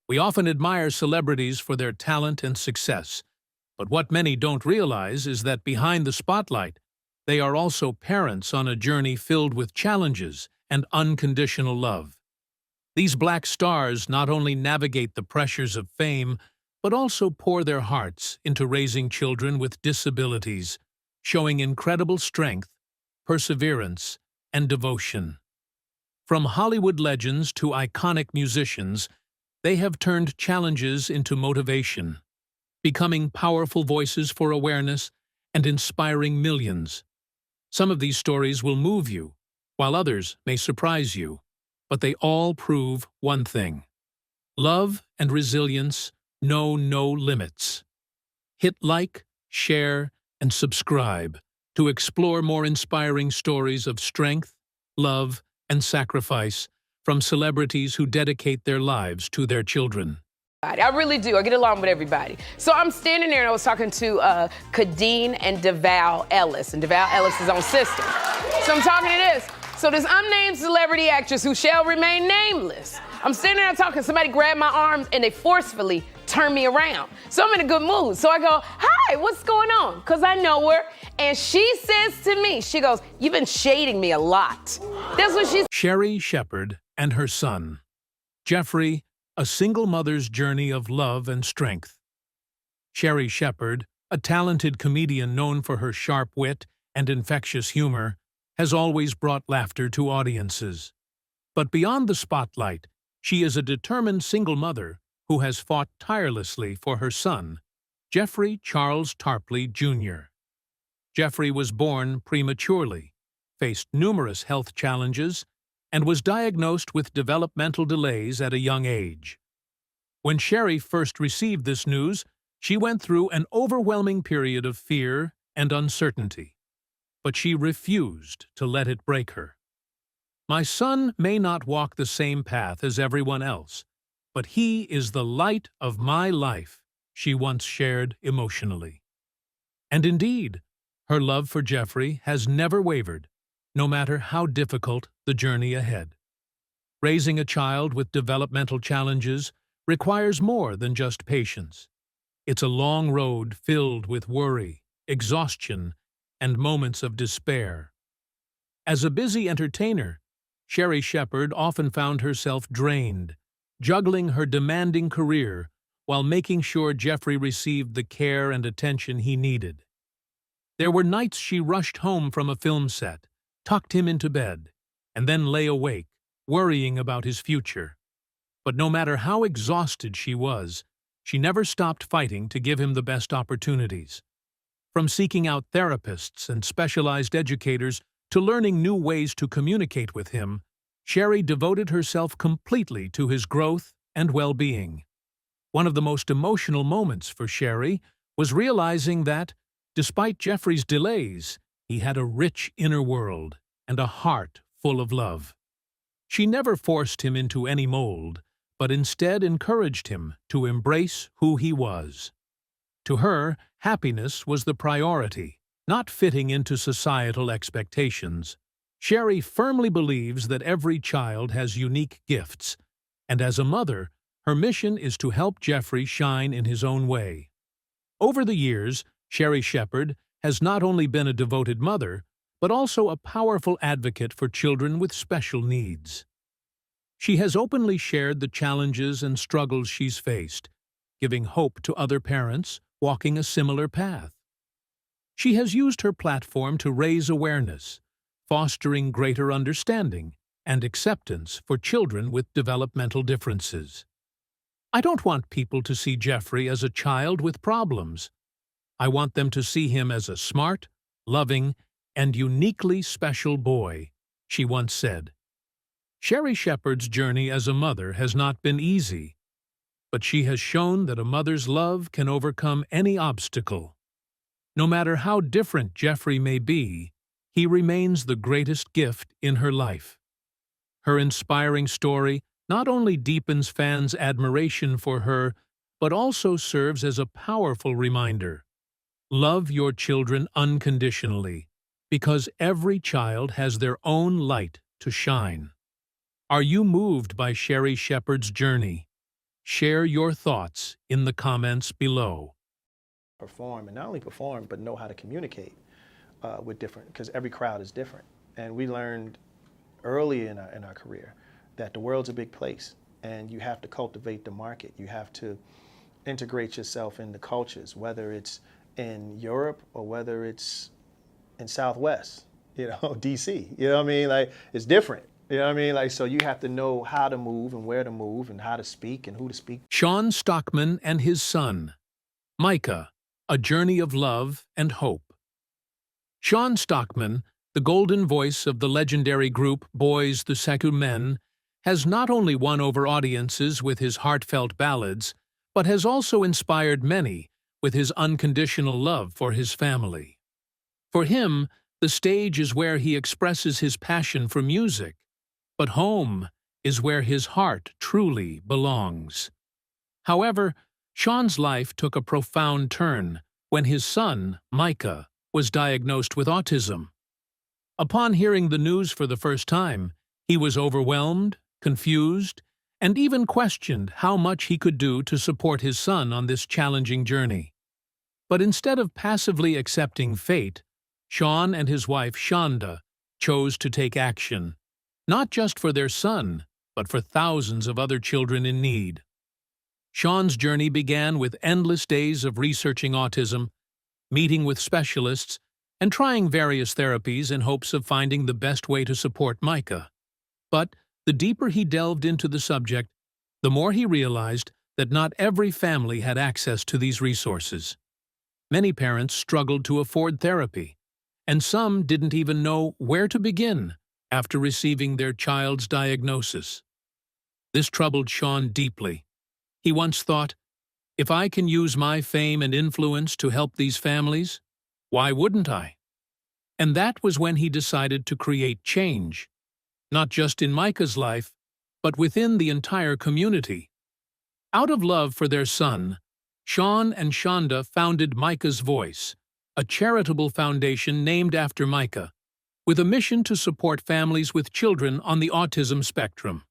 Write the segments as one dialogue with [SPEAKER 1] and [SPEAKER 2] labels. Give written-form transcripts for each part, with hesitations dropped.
[SPEAKER 1] We often admire celebrities for their talent and success, but what many don't realize is that behind the spotlight, they are also parents on a journey filled with challenges and unconditional love. These black stars not only navigate the pressures of fame, but also pour their hearts into raising children with disabilities, showing incredible strength, perseverance, and devotion. From Hollywood legends to iconic musicians, they have turned challenges into motivation, becoming powerful voices for awareness and inspiring millions. Some of these stories will move you, while others may surprise you, but they all prove one thing: love and resilience know no limits. Hit like, share, and subscribe to explore more inspiring stories of strength, love, and sacrifice from celebrities who dedicate their lives to their children.
[SPEAKER 2] I really do. I get along with everybody. So I'm standing there and I was talking to Kadeen and DeVal Ellis. And DeVal Ellis is on Sister. So I'm talking to this. So this unnamed celebrity actress who shall remain nameless. I'm standing there talking, somebody grabbed my arms and they forcefully turned me around. So I'm in a good mood. So I go, hi, what's going on? Because I know her. And she says to me, she goes, you've been shading me a lot. That's what she's...
[SPEAKER 1] Sherri Shepherd and her son, Jeffrey, a single mother's journey of love and strength. Sherri Shepherd, a talented comedian known for her sharp wit and infectious humor, has always brought laughter to audiences. But beyond the spotlight, she is a determined single mother who has fought tirelessly for her son, Jeffrey Charles Tarpley, Jr. Jeffrey was born prematurely, faced numerous health challenges, and was diagnosed with developmental delays at a young age. When Sherri first received this news, she went through an overwhelming period of fear and uncertainty, but she refused to let it break her. My son may not walk the same path as everyone else, but he is the light of my life, she once shared emotionally. And indeed, her love for Jeffrey has never wavered, no matter how difficult the journey ahead. Raising a child with developmental challenges requires more than just patience. It's a long road filled with worry, exhaustion, and moments of despair. As a busy entertainer, Sherri Shepherd often found herself drained, juggling her demanding career while making sure Jeffrey received the care and attention he needed. There were nights she rushed home from a film set, tucked him into bed, and then lay awake, worrying about his future. But no matter how exhausted she was, she never stopped fighting to give him the best opportunities. From seeking out therapists and specialized educators to learning new ways to communicate with him, Sherri devoted herself completely to his growth and well-being. One of the most emotional moments for Sherri was realizing that, despite Jeffrey's delays, he had a rich inner world and a heart full of love. She never forced him into any mold, but instead encouraged him to embrace who he was. To her, happiness was the priority, not fitting into societal expectations. Sherri firmly believes that every child has unique gifts, and as a mother, her mission is to help Jeffrey shine in his own way. Over the years, Sherri Shepherd has not only been a devoted mother, but also a powerful advocate for children with special needs. She has openly shared the challenges and struggles she's faced, giving hope to other parents walking a similar path. She has used her platform to raise awareness, fostering greater understanding and acceptance for children with developmental differences. I don't want people to see Jeffrey as a child with problems. I want them to see him as a smart, loving, and uniquely special boy, she once said. Sherri Shepherd's journey as a mother has not been easy, but she has shown that a mother's love can overcome any obstacle. No matter how different Jeffrey may be, he remains the greatest gift in her life. Her inspiring story not only deepens fans' admiration for her, but also serves as a powerful reminder. Love your children unconditionally, because every child has their own light to shine. Are you moved by Sherri Shepherd's journey? Share your thoughts in the comments below.
[SPEAKER 3] Perform, and not only perform, but know how to communicate with different, because every crowd is different. And we learned early in our career that the world's a big place, and you have to cultivate the market. You have to integrate yourself in the cultures, whether it's in Europe or whether it's in Southwest, DC. You know what I mean? Like, it's different. You know what I mean? Like, so you have to know how to move and where to move and how to speak and who to speak.
[SPEAKER 1] Sean Stockman and his son, Micah, a journey of love and hope. Sean Stockman, the golden voice of the legendary group Boys the Sekou Men, has not only won over audiences with his heartfelt ballads, but has also inspired many with his unconditional love for his family. For him, the stage is where he expresses his passion for music, but home is where his heart truly belongs. However, Sean's life took a profound turn when his son, Micah, was diagnosed with autism. Upon hearing the news for the first time, he was overwhelmed, confused, and even questioned how much he could do to support his son on this challenging journey. But instead of passively accepting fate, Sean and his wife Shonda chose to take action, not just for their son, but for thousands of other children in need. Sean's journey began with endless days of researching autism, meeting with specialists, and trying various therapies in hopes of finding the best way to support Micah. But the deeper he delved into the subject, the more he realized that not every family had access to these resources. Many parents struggled to afford therapy, and some didn't even know where to begin after receiving their child's diagnosis. This troubled Sean deeply. He once thought, if I can use my fame and influence to help these families, why wouldn't I? And that was when he decided to create change, not just in Micah's life, but within the entire community. Out of love for their son, Sean and Shonda founded Micah's Voice, a charitable foundation named after Micah, with a mission to support families with children on the autism spectrum.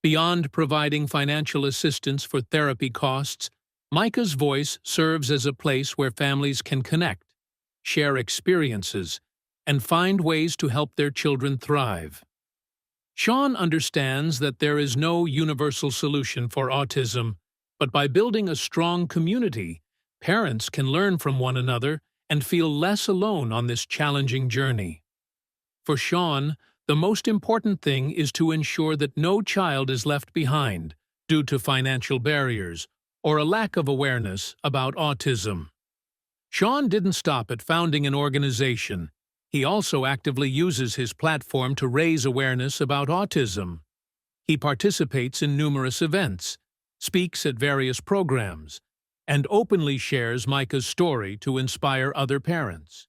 [SPEAKER 1] Beyond providing financial assistance for therapy costs, Micah's Voice serves as a place where families can connect, share experiences, and find ways to help their children thrive. Sean understands that there is no universal solution for autism, but by building a strong community, parents can learn from one another and feel less alone on this challenging journey. For Sean, the most important thing is to ensure that no child is left behind due to financial barriers or a lack of awareness about autism. Sean didn't stop at founding an organization. He also actively uses his platform to raise awareness about autism. He participates in numerous events, speaks at various programs, and openly shares Micah's story to inspire other parents.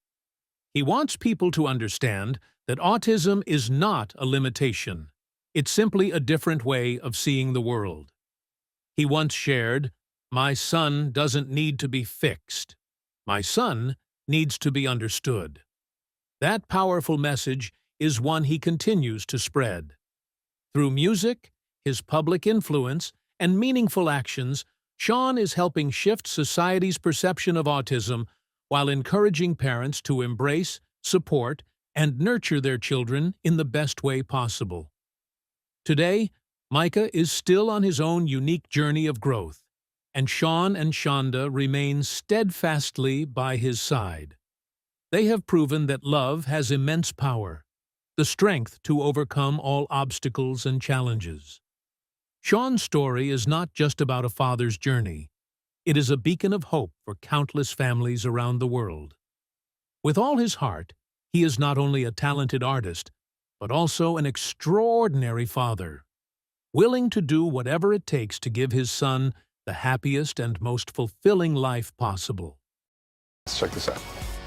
[SPEAKER 1] He wants people to understand that autism is not a limitation. It's simply a different way of seeing the world. He once shared, "My son doesn't need to be fixed. My son needs to be understood." That powerful message is one he continues to spread. Through music, his public influence, and meaningful actions, Sean is helping shift society's perception of autism while encouraging parents to embrace, support, and nurture their children in the best way possible. Today, Micah is still on his own unique journey of growth, and Sean and Shonda remain steadfastly by his side. They have proven that love has immense power, the strength to overcome all obstacles and challenges. Sean's story is not just about a father's journey. It is a beacon of hope for countless families around the world. With all his heart, he is not only a talented artist, but also an extraordinary father, willing to do whatever it takes to give his son the happiest and most fulfilling life possible.
[SPEAKER 4] Let's check this out.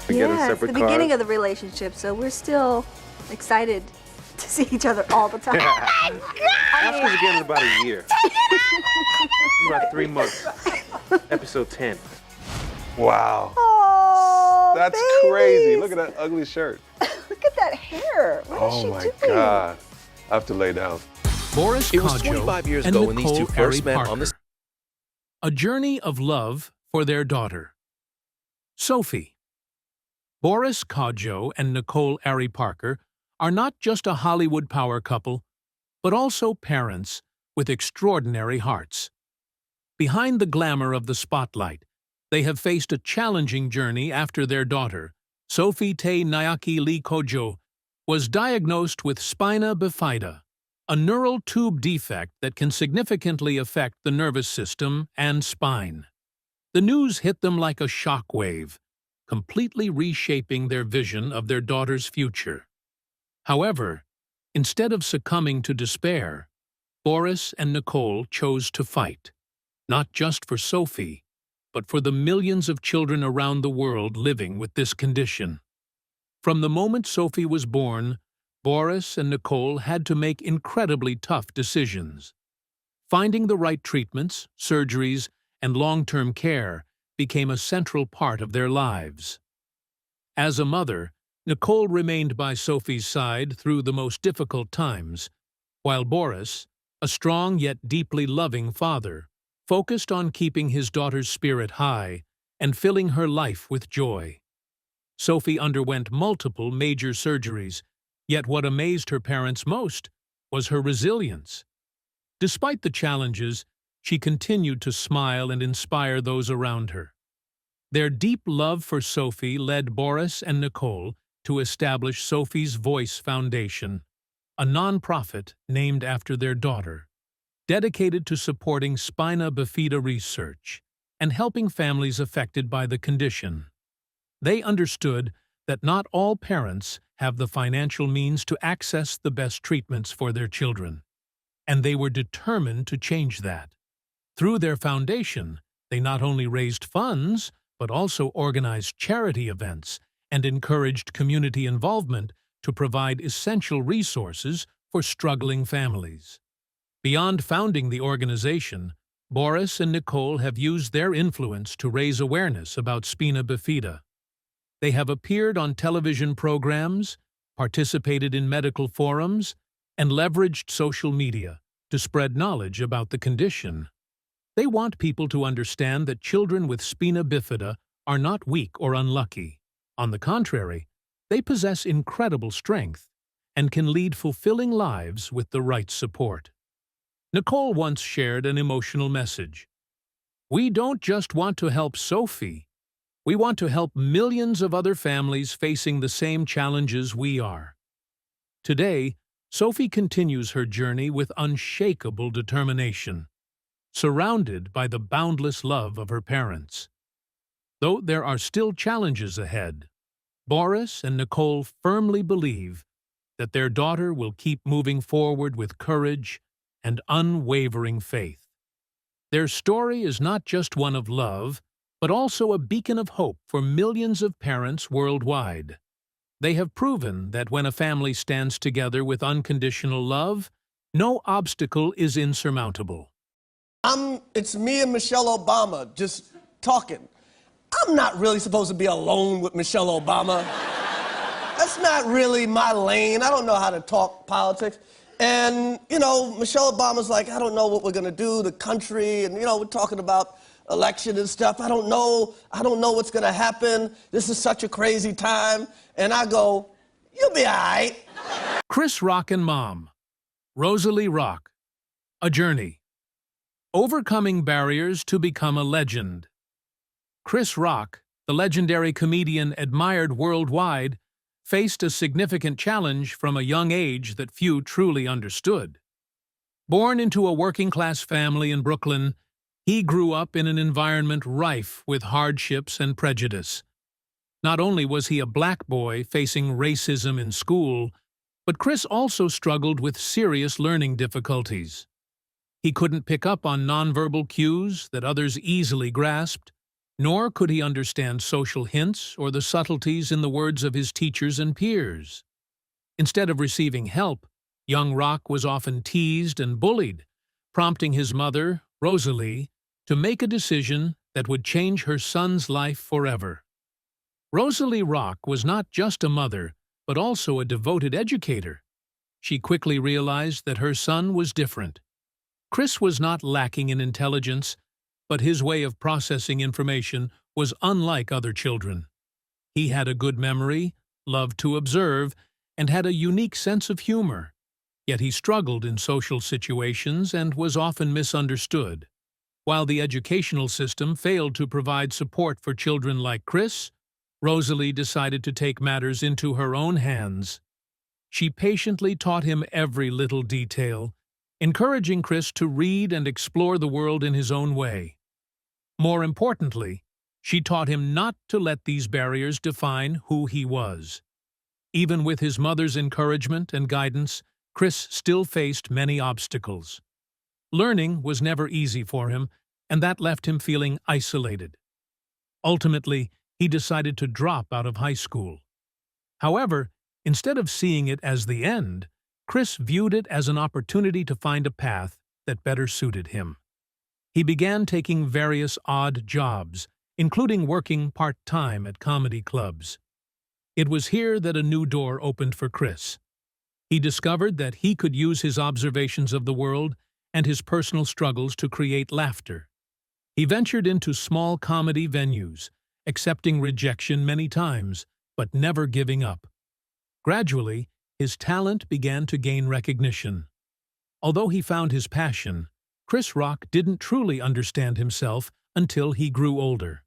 [SPEAKER 5] Yeah, it's the beginning of the relationship, so we're still excited to see each other all the time.
[SPEAKER 4] After again in about a year. About 3 months. Episode 10. Wow.
[SPEAKER 5] Oh,
[SPEAKER 4] That's
[SPEAKER 5] baby.
[SPEAKER 4] crazy. Look at that ugly shirt.
[SPEAKER 5] Look at that hair. What is she
[SPEAKER 4] my
[SPEAKER 5] doing?
[SPEAKER 4] God. I have to lay down.
[SPEAKER 1] Boris
[SPEAKER 6] It was
[SPEAKER 1] Kodjoe
[SPEAKER 6] 25 years
[SPEAKER 1] and
[SPEAKER 6] ago when these two
[SPEAKER 1] Nicole
[SPEAKER 6] first
[SPEAKER 1] Ari
[SPEAKER 6] met on the
[SPEAKER 1] Parker. A journey of love for their daughter. Sophie. Boris Kodjoe and Nicole Ari Parker are not just a Hollywood power couple, but also parents with extraordinary hearts. Behind the glamour of the spotlight, they have faced a challenging journey after their daughter, Sophie Tae Nyaki Lee Kodjoe, was diagnosed with spina bifida, a neural tube defect that can significantly affect the nervous system and spine. The news hit them like a shock wave, completely reshaping their vision of their daughter's future. However, instead of succumbing to despair, Boris and Nicole chose to fight, not just for Sophie, but for the millions of children around the world living with this condition. From the moment Sophie was born, Boris and Nicole had to make incredibly tough decisions. Finding the right treatments, surgeries, and long-term care became a central part of their lives. As a mother, Nicole remained by Sophie's side through the most difficult times, while Boris, a strong yet deeply loving father, focused on keeping his daughter's spirit high and filling her life with joy. Sophie underwent multiple major surgeries, yet what amazed her parents most was her resilience. Despite the challenges, she continued to smile and inspire those around her. Their deep love for Sophie led Boris and Nicole to establish Sophie's Voice Foundation, a nonprofit named after their daughter, dedicated to supporting spina bifida research and helping families affected by the condition. They understood that not all parents have the financial means to access the best treatments for their children, and they were determined to change that. Through their foundation, they not only raised funds, but also organized charity events and encouraged community involvement to provide essential resources for struggling families. Beyond founding the organization, Boris and Nicole have used their influence to raise awareness about spina bifida. They have appeared on television programs, participated in medical forums, and leveraged social media to spread knowledge about the condition. They want people to understand that children with spina bifida are not weak or unlucky. On the contrary, they possess incredible strength and can lead fulfilling lives with the right support. Nicole once shared an emotional message. "We don't just want to help Sophie. We want to help millions of other families facing the same challenges we are." Today, Sophie continues her journey with unshakable determination, surrounded by the boundless love of her parents. Though there are still challenges ahead, Boris and Nicole firmly believe that their daughter will keep moving forward with courage and unwavering faith. Their story is not just one of love, but also a beacon of hope for millions of parents worldwide. They have proven that when a family stands together with unconditional love, no obstacle is insurmountable.
[SPEAKER 6] It's me and Michelle Obama just talking. I'm not really supposed to be alone with Michelle Obama. That's not really my lane. I don't know how to talk politics. And, Michelle Obama's like, I don't know what we're gonna do, the country, and, we're talking about election and stuff. I don't know what's gonna happen. This is such a crazy time. And I go, you'll be all right.
[SPEAKER 1] Chris Rock and Mom. Rosalie Rock. A journey. Overcoming barriers to become a legend. Chris Rock, the legendary comedian admired worldwide, faced a significant challenge from a young age that few truly understood. Born into a working-class family in Brooklyn, he grew up in an environment rife with hardships and prejudice. Not only was he a black boy facing racism in school, but Chris also struggled with serious learning difficulties. He couldn't pick up on nonverbal cues that others easily grasped, nor could he understand social hints or the subtleties in the words of his teachers and peers. Instead of receiving help, young Rock was often teased and bullied, prompting his mother, Rosalie, to make a decision that would change her son's life forever. Rosalie Rock was not just a mother, but also a devoted educator. She quickly realized that her son was different. Chris was not lacking in intelligence, but his way of processing information was unlike other children. He had a good memory, loved to observe, and had a unique sense of humor. Yet he struggled in social situations and was often misunderstood. While the educational system failed to provide support for children like Chris, Rosalie decided to take matters into her own hands. She patiently taught him every little detail, encouraging Chris to read and explore the world in his own way. More importantly, she taught him not to let these barriers define who he was. Even with his mother's encouragement and guidance, Chris still faced many obstacles. Learning was never easy for him, and that left him feeling isolated. Ultimately, he decided to drop out of high school. However, instead of seeing it as the end, Chris viewed it as an opportunity to find a path that better suited him. He began taking various odd jobs, including working part-time at comedy clubs. It was here that a new door opened for Chris. He discovered that he could use his observations of the world and his personal struggles to create laughter. He ventured into small comedy venues, accepting rejection many times, but never giving up. Gradually, his talent began to gain recognition. Although he found his passion, Chris Rock didn't truly understand himself until he grew older.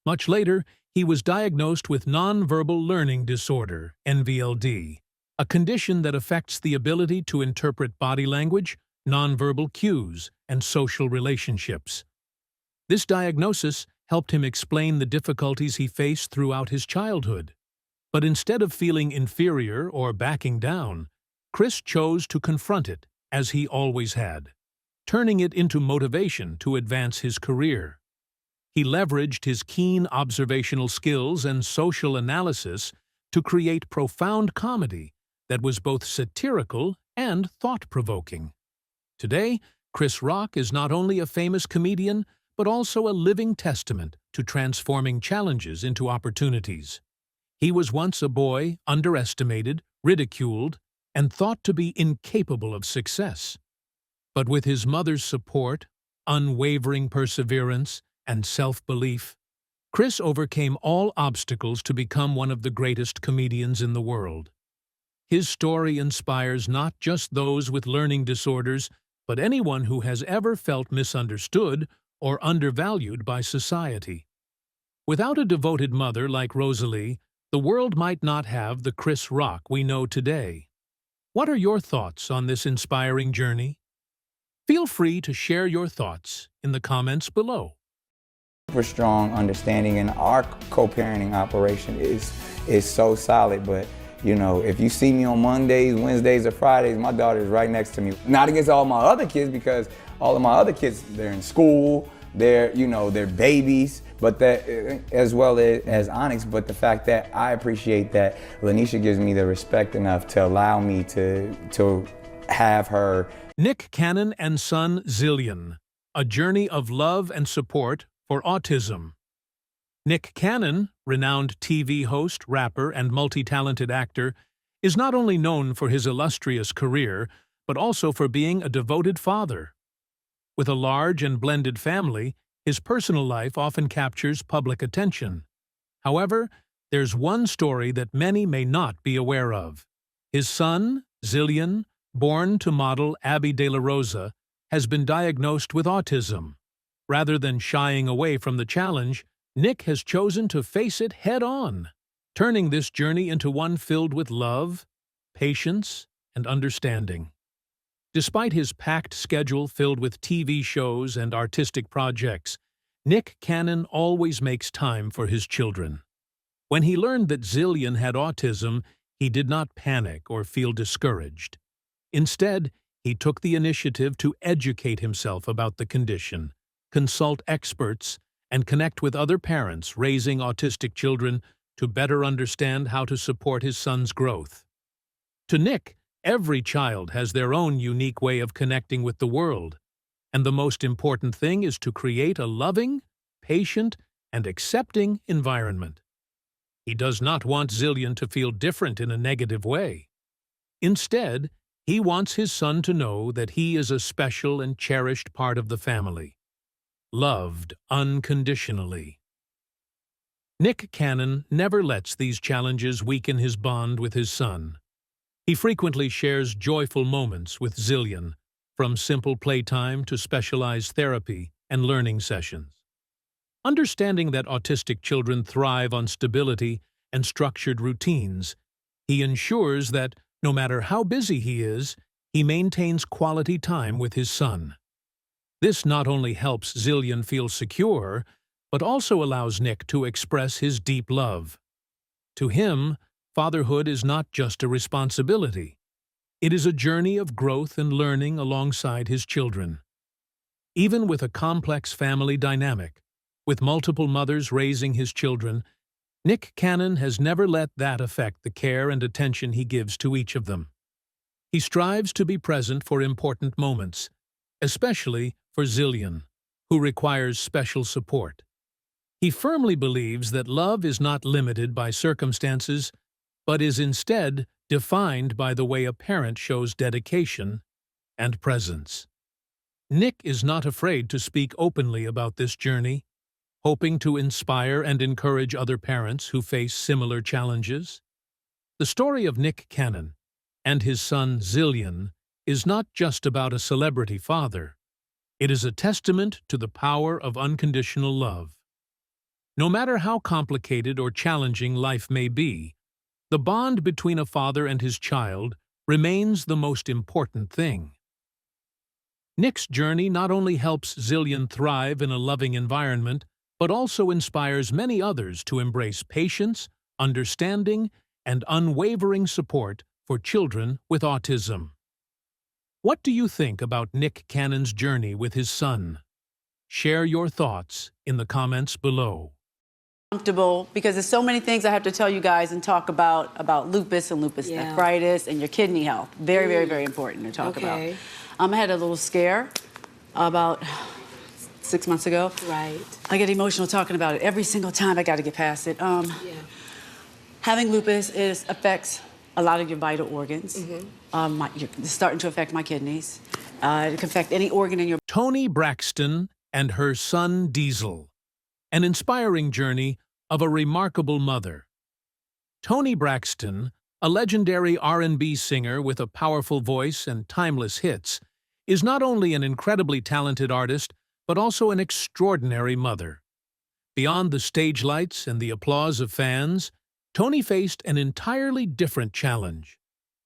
[SPEAKER 1] Much later, he was diagnosed with nonverbal learning disorder, NVLD, a condition that affects the ability to interpret body language, nonverbal cues, and social relationships. This diagnosis helped him explain the difficulties he faced throughout his childhood. But instead of feeling inferior or backing down, Chris chose to confront it, as he always had, turning it into motivation to advance his career. He leveraged his keen observational skills and social analysis to create profound comedy that was both satirical and thought-provoking. Today, Chris Rock is not only a famous comedian, but also a living testament to transforming challenges into opportunities. He was once a boy underestimated, ridiculed, and thought to be incapable of success. But with his mother's support, unwavering perseverance, and self-belief, Chris overcame all obstacles to become one of the greatest comedians in the world. His story inspires not just those with learning disorders, but anyone who has ever felt misunderstood or undervalued by society. Without a devoted mother like Rosalie, the world might not have the Chris Rock we know today. What are your thoughts on this inspiring journey? Feel free to share your thoughts in the comments below.
[SPEAKER 7] Super strong understanding, and our co-parenting operation is so solid. But you know, if you see me on Mondays, Wednesdays, or Fridays, my daughter is right next to me. Not against all my other kids, because all of my other kids, they're in school, they're babies, but that, as well as Onyx. But the fact that I appreciate that Lanisha gives me the respect enough to allow me to have her.
[SPEAKER 1] Nick Cannon and son Zillion, a journey of love and support for autism. Nick Cannon, renowned TV host, rapper, and multi-talented actor, is not only known for his illustrious career, but also for being a devoted father. With a large and blended family, his personal life often captures public attention. However, there's one story that many may not be aware of. His son, Zillion, born to model Abby De La Rosa, has been diagnosed with autism. Rather than shying away from the challenge, Nick has chosen to face it head-on, turning this journey into one filled with love, patience, and understanding. Despite his packed schedule filled with TV shows and artistic projects, Nick Cannon always makes time for his children. When he learned that Zillion had autism, he did not panic or feel discouraged. Instead, he took the initiative to educate himself about the condition, consult experts, and connect with other parents raising autistic children to better understand how to support his son's growth. To Nick, every child has their own unique way of connecting with the world, and the most important thing is to create a loving, patient, and accepting environment. He does not want Zillion to feel different in a negative way. Instead, he wants his son to know that he is a special and cherished part of the family. loved unconditionally. Nick Cannon never lets these challenges weaken his bond with his son. He frequently shares joyful moments with Zillion, from simple playtime to specialized therapy and learning sessions. Understanding that autistic children thrive on stability and structured routines, he ensures that, no matter how busy he is, he maintains quality time with his son. This not only helps Zillion feel secure, but also allows Nick to express his deep love. To him, fatherhood is not just a responsibility. It is a journey of growth and learning alongside his children. Even with a complex family dynamic, with multiple mothers raising his children, Nick Cannon has never let that affect the care and attention he gives to each of them. He strives to be present for important moments, especially for Zillion, who requires special support. He firmly believes that love is not limited by circumstances, but is instead defined by the way a parent shows dedication and presence. Nick is not afraid to speak openly about this journey, hoping to inspire and encourage other parents who face similar challenges. The story of Nick Cannon and his son Zillion is not just about a celebrity father. It is a testament to the power of unconditional love. No matter how complicated or challenging life may be, the bond between a father and his child remains the most important thing. Nick's journey not only helps Zillion thrive in a loving environment, but also inspires many others to embrace patience, understanding, and unwavering support for children with autism. What do you think about Nick Cannon's journey with his son? Share your thoughts in the comments below.
[SPEAKER 8] Comfortable because there's so many things I have to tell you guys and talk about lupus and lupus nephritis and your kidney health. Very, very, very important to talk about. I had a little scare about 6 months ago.
[SPEAKER 2] Right.
[SPEAKER 8] I get emotional talking about it every single time. I got to get past it. Having lupus affects a lot of your vital organs. It's starting to affect my kidneys. It can affect any organ in your...
[SPEAKER 1] Toni Braxton and her son Diesel. An inspiring journey of a remarkable mother. Toni Braxton, a legendary R&B singer with a powerful voice and timeless hits, is not only an incredibly talented artist, but also an extraordinary mother. Beyond the stage lights and the applause of fans, Toni faced an entirely different challenge: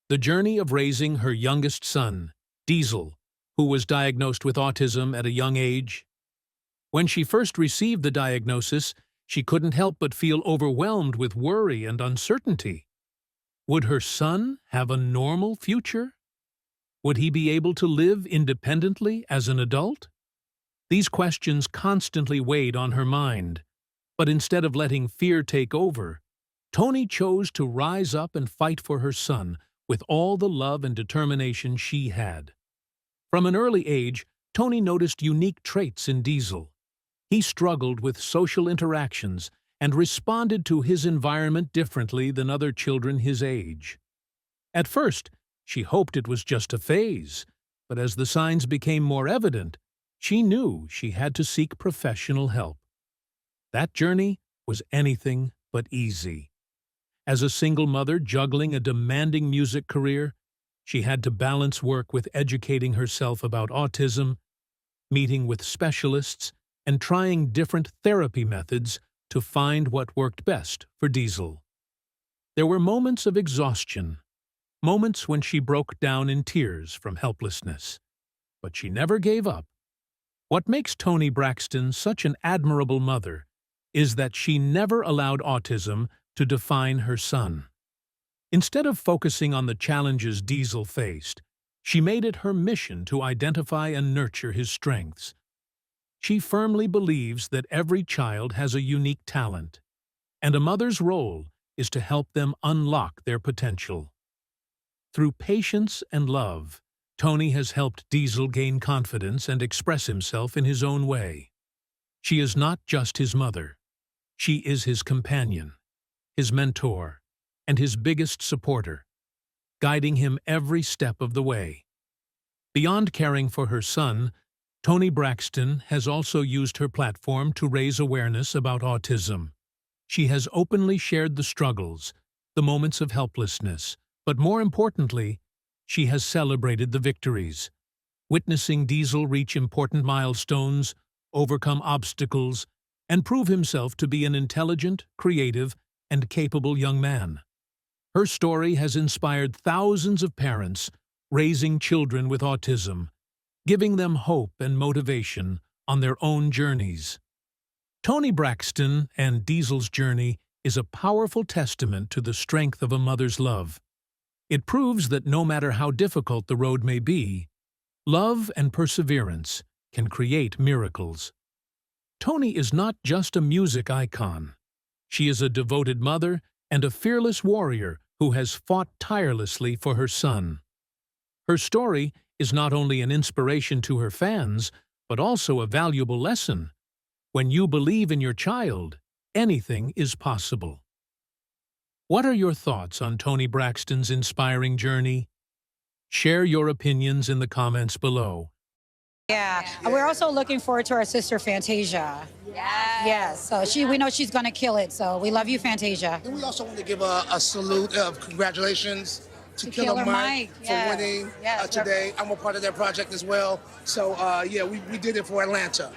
[SPEAKER 1] the journey of raising her youngest son, Diesel, who was diagnosed with autism at a young age. When she first received the diagnosis, she couldn't help but feel overwhelmed with worry and uncertainty. Would her son have a normal future? Would he be able to live independently as an adult? These questions constantly weighed on her mind, but instead of letting fear take over, Toni chose to rise up and fight for her son with all the love and determination she had. From an early age, Toni noticed unique traits in Diesel. He struggled with social interactions and responded to his environment differently than other children his age. At first, she hoped it was just a phase, but as the signs became more evident, she knew she had to seek professional help. That journey was anything but easy. As a single mother juggling a demanding music career, she had to balance work with educating herself about autism, meeting with specialists, and trying different therapy methods to find what worked best for Diesel. There were moments of exhaustion, moments when she broke down in tears from helplessness. But she never gave up. What makes Toni Braxton such an admirable mother is that she never allowed autism to define her son. Instead of focusing on the challenges Diesel faced, she made it her mission to identify and nurture his strengths. She firmly believes that every child has a unique talent, and a mother's role is to help them unlock their potential. Through patience and love, Toni has helped Diesel gain confidence and express himself in his own way. She is not just his mother. She is his companion, his mentor, and his biggest supporter, guiding him every step of the way. Beyond caring for her son, Toni Braxton has also used her platform to raise awareness about autism. She has openly shared the struggles, the moments of helplessness, but more importantly, she has celebrated the victories. Witnessing Diesel reach important milestones, overcome obstacles, and prove himself to be an intelligent, creative, and capable young man. Her story has inspired thousands of parents raising children with autism, giving them hope and motivation on their own journeys. Toni Braxton and Diesel's journey is a powerful testament to the strength of a mother's love. It proves that no matter how difficult the road may be, love and perseverance can create miracles. Toni is not just a music icon. She is a devoted mother and a fearless warrior who has fought tirelessly for her son. Her story is not only an inspiration to her fans, but also a valuable lesson. When you believe in your child, anything is possible. What are your thoughts on Toni Braxton's inspiring journey? Share your opinions in the comments below.
[SPEAKER 9] Yeah, we're also looking forward to our sister Fantasia. Yes, so we know she's gonna kill it. So we love you, Fantasia.
[SPEAKER 10] And we also want to give a salute of congratulations to Killer Mike for winning today. I'm a part of their project as well. So yeah, we did it for Atlanta.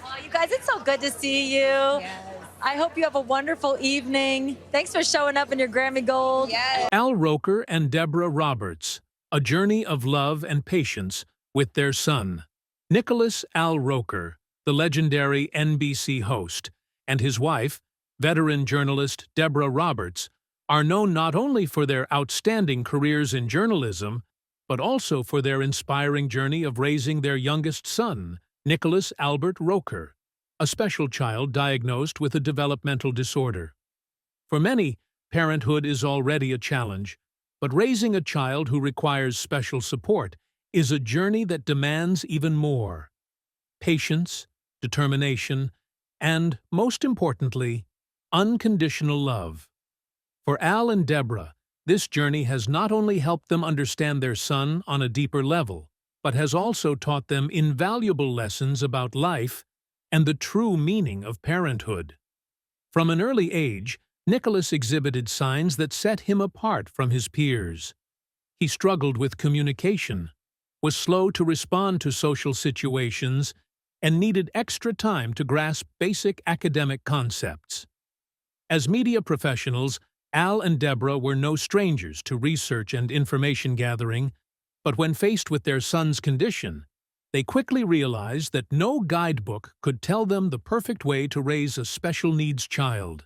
[SPEAKER 11] Well, you guys, it's so good to see you. Yes. I hope you have a wonderful evening. Thanks for showing up in your Grammy Gold. Yes.
[SPEAKER 1] Al Roker and Deborah Roberts, a journey of love and patience with their son. Nicholas Al Roker, the legendary NBC host, and his wife, veteran journalist Deborah Roberts, are known not only for their outstanding careers in journalism, but also for their inspiring journey of raising their youngest son, Nicholas Albert Roker, a special child diagnosed with a developmental disorder. For many, parenthood is already a challenge, but raising a child who requires special support is a journey that demands even more: patience, determination, and, most importantly, unconditional love. For Al and Deborah, this journey has not only helped them understand their son on a deeper level, but has also taught them invaluable lessons about life and the true meaning of parenthood. From an early age, Nicholas exhibited signs that set him apart from his peers. He struggled with communication, was slow to respond to social situations, and needed extra time to grasp basic academic concepts. As media professionals, Al and Deborah were no strangers to research and information gathering, but when faced with their son's condition, they quickly realized that no guidebook could tell them the perfect way to raise a special needs child.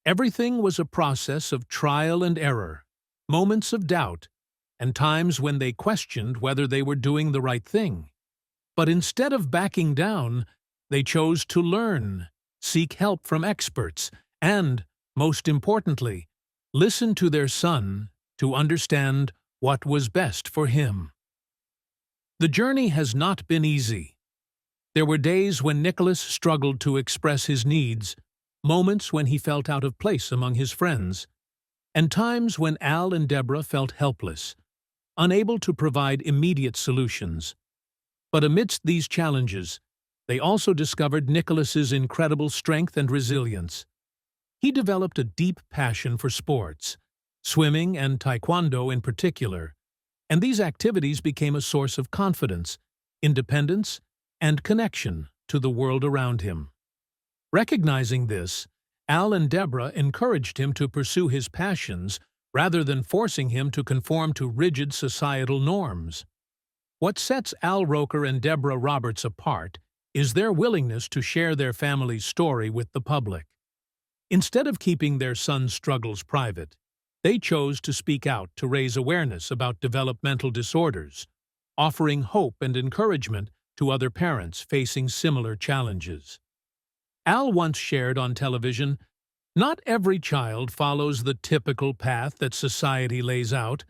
[SPEAKER 1] Everything was a process of trial and error, moments of doubt, and times when they questioned whether they were doing the right thing. But instead of backing down, they chose to learn, seek help from experts, and, most importantly, listen to their son to understand what was best for him. The journey has not been easy. There were days when Nicholas struggled to express his needs, moments when he felt out of place among his friends, and times when Al and Deborah felt helpless, unable to provide immediate solutions. But amidst these challenges, they also discovered Nicholas's incredible strength and resilience. He developed a deep passion for sports, swimming and taekwondo in particular, and these activities became a source of confidence, independence, and connection to the world around him. Recognizing this, Al and Deborah encouraged him to pursue his passions rather than forcing him to conform to rigid societal norms. What sets Al Roker and Deborah Roberts apart is their willingness to share their family's story with the public. Instead of keeping their son's struggles private, they chose to speak out to raise awareness about developmental disorders, offering hope and encouragement to other parents facing similar challenges. Al once shared on television, "Not every child follows the typical path that society lays out,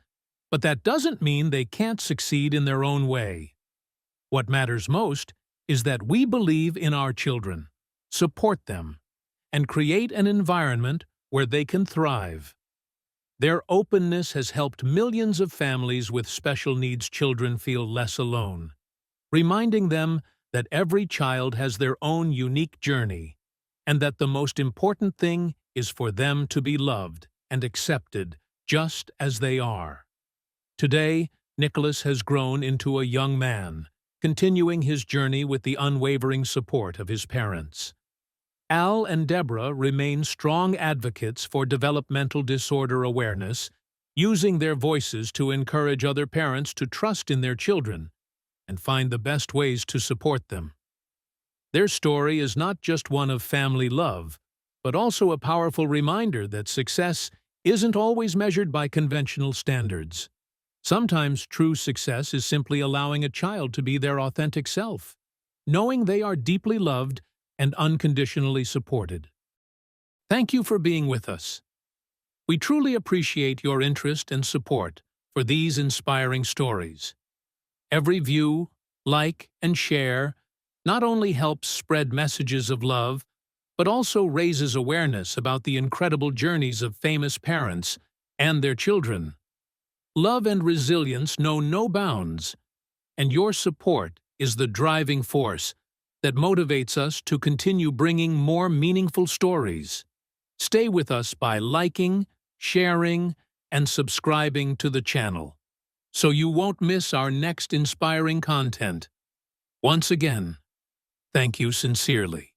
[SPEAKER 1] but that doesn't mean they can't succeed in their own way. What matters most is that we believe in our children, support them, and create an environment where they can thrive." Their openness has helped millions of families with special needs children feel less alone. reminding them that every child has their own unique journey and that the most important thing is for them to be loved and accepted just as they are. Today, Nicholas has grown into a young man, continuing his journey with the unwavering support of his parents. Al and Deborah remain strong advocates for developmental disorder awareness, using their voices to encourage other parents to trust in their children and find the best ways to support them. Their story is not just one of family love, but also a powerful reminder that success isn't always measured by conventional standards. Sometimes true success is simply allowing a child to be their authentic self, knowing they are deeply loved and unconditionally supported. Thank you for being with us. We truly appreciate your interest and support for these inspiring stories. Every view, like, and share not only helps spread messages of love, but also raises awareness about the incredible journeys of famous parents and their children. Love and resilience know no bounds, and your support is the driving force that motivates us to continue bringing more meaningful stories. Stay with us by liking, sharing, and subscribing to the channel, so you won't miss our next inspiring content. Once again, thank you sincerely.